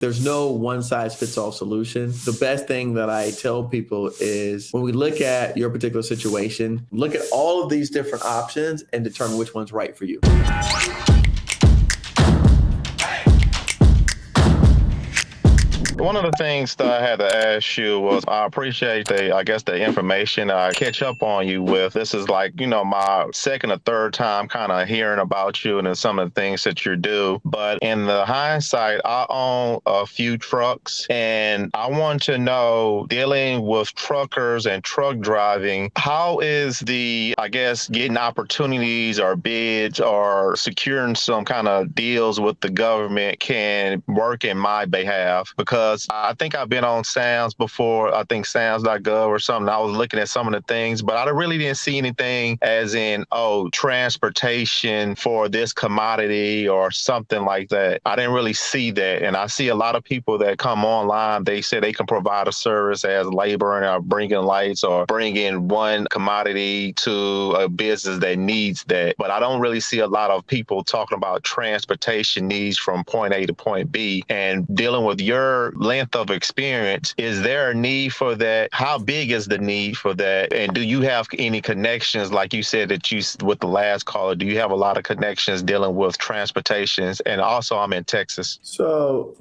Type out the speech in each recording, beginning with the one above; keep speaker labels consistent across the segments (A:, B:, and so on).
A: There's no one size fits all solution. The best thing that I tell people is when we look at your particular situation, look at all of these different options and determine which one's right for you.
B: One of the things that I had to ask you was I appreciate the information I catch up on you with. This is like, my second or third time kind of hearing about you and then some of the things that you do. But in the hindsight, I own a few trucks and I want to know, dealing with truckers and truck driving, how is getting opportunities or bids or securing some kind of deals with the government can work in my behalf? Because I think I've been on SAMS before, I think SAMS.gov or something. I was looking at some of the things, but I really didn't see anything as in, transportation for this commodity or something like that. I didn't really see that. And I see a lot of people that come online, they say they can provide a service as laboring or bringing lights or bringing one commodity to a business that needs that. But I don't really see a lot of people talking about transportation needs from point A to point B. And dealing with your length of experience, is there a need for that? How big is the need for that? And do you have any connections, like you said that you with the last caller, do you have a lot of connections dealing with transportations? And also I'm in Texas.
A: So,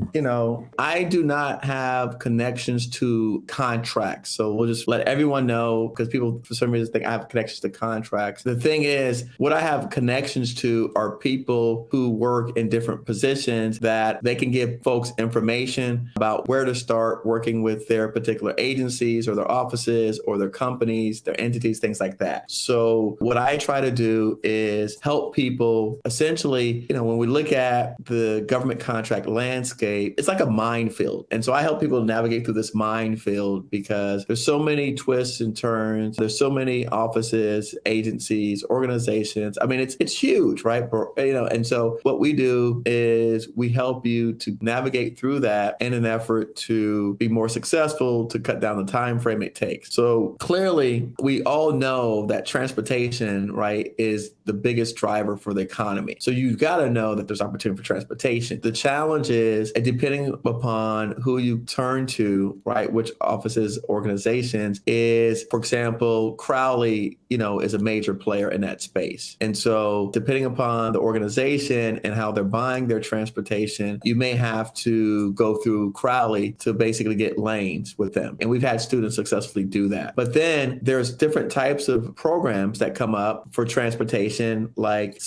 A: I do not have connections to contracts. So we'll just let everyone know, because people for some reason think I have connections to contracts. The thing is, what I have connections to are people who work in different positions that they can give folks information about where to start working with their particular agencies or their offices or their companies, their entities, things like that. So what I try to do is help people essentially, when we look at the government contract landscape, it's like a minefield. And so I help people navigate through this minefield because there's so many twists and turns. There's so many offices, agencies, organizations. I mean, it's huge, right? And so what we do is we help you to navigate through that in an effort to be more successful, to cut down the time frame it takes. So clearly, we all know that transportation, right, is the biggest driver for the economy. So you've got to know that there's opportunity for transportation. The challenge is, depending upon who you turn to, right, which offices, organizations, is, for example, Crowley, is a major player in that space. And so depending upon the organization and how they're buying their transportation, you may have to go through Crowley to basically get lanes with them. And we've had students successfully do that. But then there's different types of programs that come up for transportation, like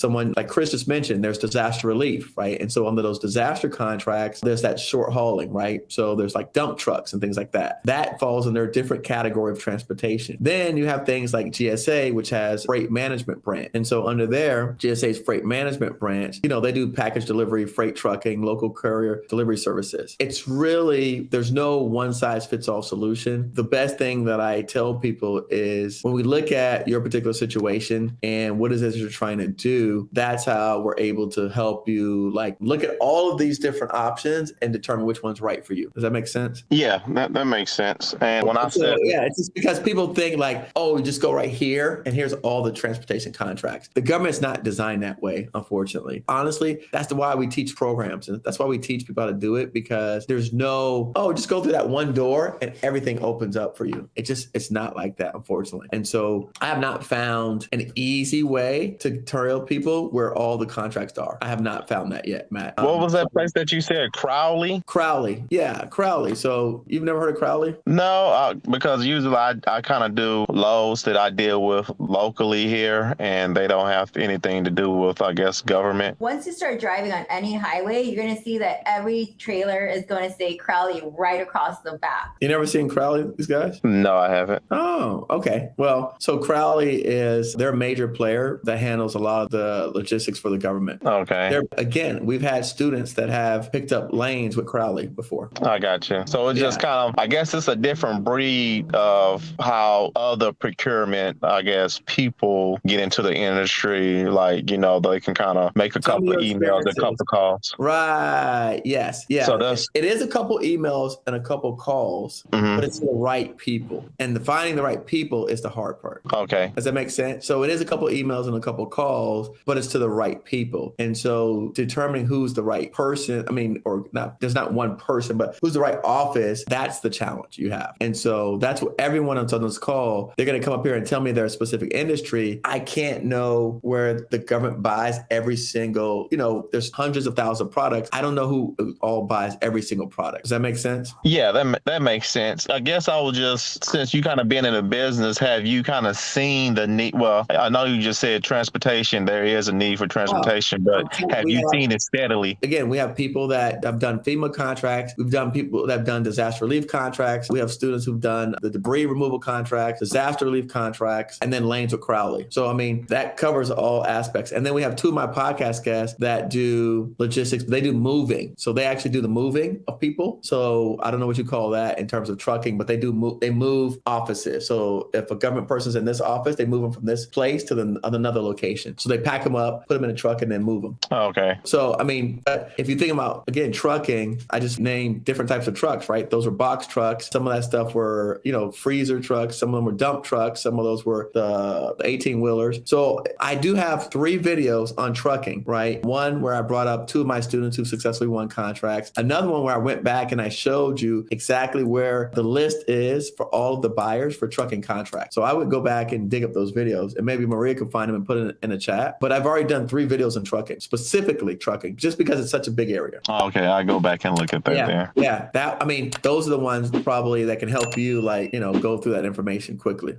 A: Chris just mentioned, there's disaster relief, right? And so under those disaster contracts, there's that short hauling, right? So there's like dump trucks and things like that. That falls under a different category of transportation. Then you have things like GSA, which has freight management branch. And so under there, GSA's freight management branch, they do package delivery, freight trucking, local courier delivery services. It's really, there's no one size fits all solution. The best thing that I tell people is when we look at your particular situation and what is it you're trying to do, that's how we're able to help you look at all of these different options and determine which one's right for you. Does that make sense?
B: Yeah, that makes sense. And when I said,
A: it's just because people think you just go right here and here's all the transportation contracts. The government's not designed that way, unfortunately. Honestly, that's why we teach programs. And that's why we teach people how to do it, because there's no, just go through that one door and everything opens up for you. It's not like that, unfortunately. And so I have not found an easy way to tell people where all the contracts are. I have not found that yet, Matt.
B: What was that place that you said? Crowley?
A: Crowley. Yeah, Crowley. So you've never heard of Crowley?
B: No, because usually I kind of do loads that I deal with locally here, and they don't have anything to do with, I guess, government.
C: Once you start driving on any highway, you're going to see that every trailer is going to say Crowley right across the back.
A: You never seen Crowley, these guys?
B: No, I haven't.
A: Oh, okay. Well, so Crowley they're a major player that handles a lot of the logistics for the government.
B: Okay.
A: Again, we've had students that have picked up lanes with Crowley before.
B: I got you. So it's just kind of, I guess it's a different breed of how other procurement, I guess, people get into the industry. They can kind of make a couple of emails, a couple of calls.
A: Right. Yes. Yeah.
B: So
A: it is a couple emails and a couple calls, but it's the right people. And finding the right people is the hard part.
B: Okay.
A: Does that make sense? So it is a couple emails and a couple calls, but it's to the right people. And so determining who's the right person, or not, there's not one person, but who's the right office, that's the challenge you have. And so that's what everyone on this call, they're going to come up here and tell me their specific industry. I can't know where the government buys every single, there's hundreds of thousands of products. I don't know who all buys every single product. Does that make sense?
B: Yeah, that makes sense. I guess I will just, since you kind of been in the business, have you kind of seen the need? Well, I know you just said transportation. There is a need for transportation, but have you seen it steadily?
A: Again, we have people that have done FEMA contracts. We've done people that have done disaster relief contracts. We have students who've done the debris removal contracts, disaster relief contracts, and then lanes with Crowley. So, that covers all aspects. And then we have two of my podcast guests that do logistics. They do moving. So they actually do the moving of people. So I don't know what you call that in terms of trucking, but they move offices. So if a government person's in this office, they move them from this place to another location. So they pack them up, put them in a truck, and then move them.
B: Oh, okay.
A: So, if you think about, again, trucking, I just named different types of trucks, right? Those were box trucks. Some of that stuff were, freezer trucks. Some of them were dump trucks. Some of those were the 18-wheelers. So I do have 3 videos on trucking, right? One where I brought up 2 of my students who successfully won contracts. Another one where I went back and I showed you exactly where the list is for all of the buyers for trucking contracts. So I would go back and dig up those videos, and maybe Maria could find them and put it in a chat. But I've already done 3 videos on trucking, specifically trucking, just because it's such a big area.
B: Oh, okay, I go back and look at that there.
A: Yeah, those are the ones probably that can help you, go through that information quickly.